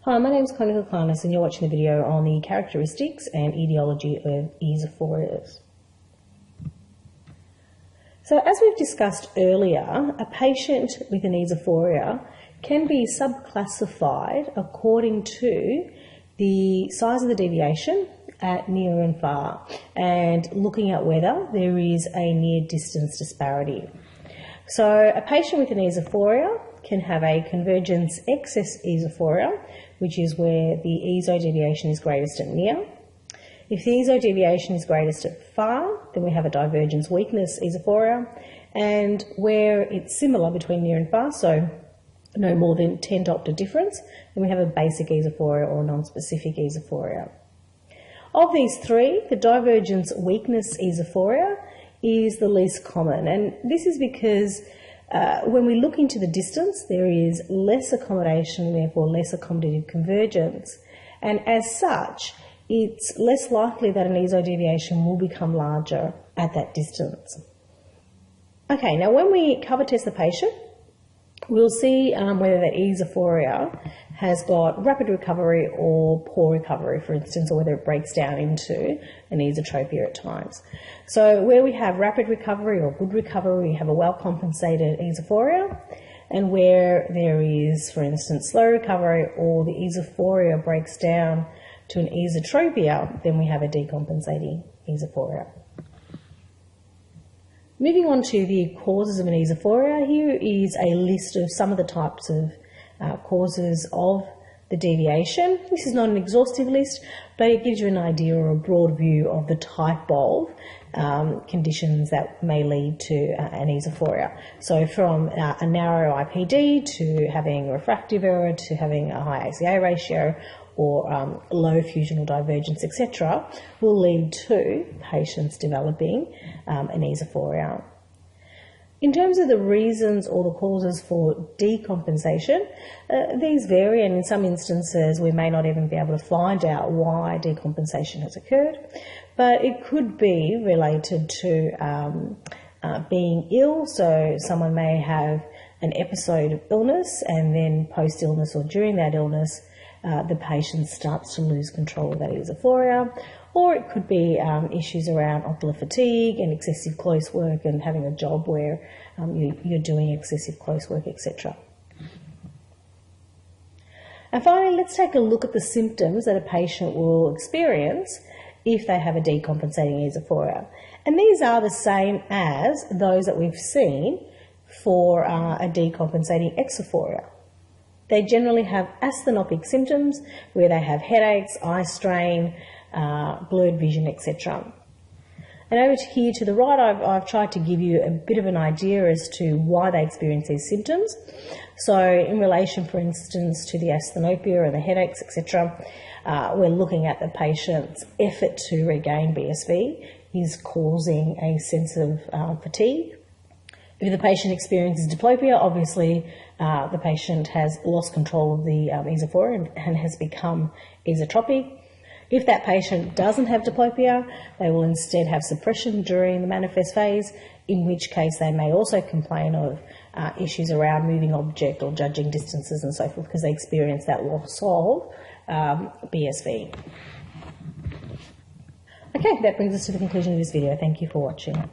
Hi, my name is Connie Clarnis and you're watching the video on the characteristics and etiology of esophorias. So as we've discussed earlier, a patient with an esophoria can be subclassified according to the size of the deviation at near and far and looking at whether there is a near distance disparity. So a patient with an esophoria can have a convergence excess esophoria, which is where the ESO deviation is greatest at near. If the ESO deviation is greatest at far, then we have a divergence weakness esophoria, and where it's similar between near and far, so no more than 10 diopter difference, then we have a basic esophoria or non-specific esophoria. Of these three, the divergence weakness esophoria is the least common, and this is because when we look into the distance, there is less accommodation, therefore less accommodative convergence, and as such, it's less likely that an ESO deviation will become larger at that distance. Okay, now when we cover test the patient, we'll see whether the esophoria has got rapid recovery or poor recovery, for instance, or whether it breaks down into an esotropia at times. So where we have rapid recovery or good recovery, we have a well-compensated esophoria, and where there is, for instance, slow recovery or the esophoria breaks down to an esotropia, then we have a decompensating esophoria. Moving on to the causes of an esophoria, here is a list of some of the types of causes of the deviation. This is not an exhaustive list, but it gives you an idea or a broad view of the type of conditions that may lead to an esophoria. So from a narrow IPD to having refractive error to having a high ACA ratio or low fusional divergence, etc., will lead to patients developing an esophoria. In terms of the reasons or the causes for decompensation, these vary, and in some instances we may not even be able to find out why decompensation has occurred, but it could be related to being ill. So someone may have an episode of illness, and then post-illness or during that illness the patient starts to lose control of that esophoria, or it could be issues around ocular fatigue and excessive close work and having a job where you're doing excessive close work, etc. And finally, let's take a look at the symptoms that a patient will experience if they have a decompensating esophoria. And these are the same as those that we've seen for a decompensating exophoria. They generally have asthenopic symptoms where they have headaches, eye strain, blurred vision, etc. And over here to the right, I've tried to give you a bit of an idea as to why they experience these symptoms. So in relation, for instance, to the asthenopia and the headaches, etc., we're looking at the patient's effort to regain BSV is causing a sense of fatigue. If the patient experiences diplopia, obviously the patient has lost control of the esophoria and has become esotropic. If that patient doesn't have diplopia, they will instead have suppression during the manifest phase, in which case they may also complain of issues around moving object or judging distances and so forth, because they experience that loss of BSV. Okay, that brings us to the conclusion of this video. Thank you for watching.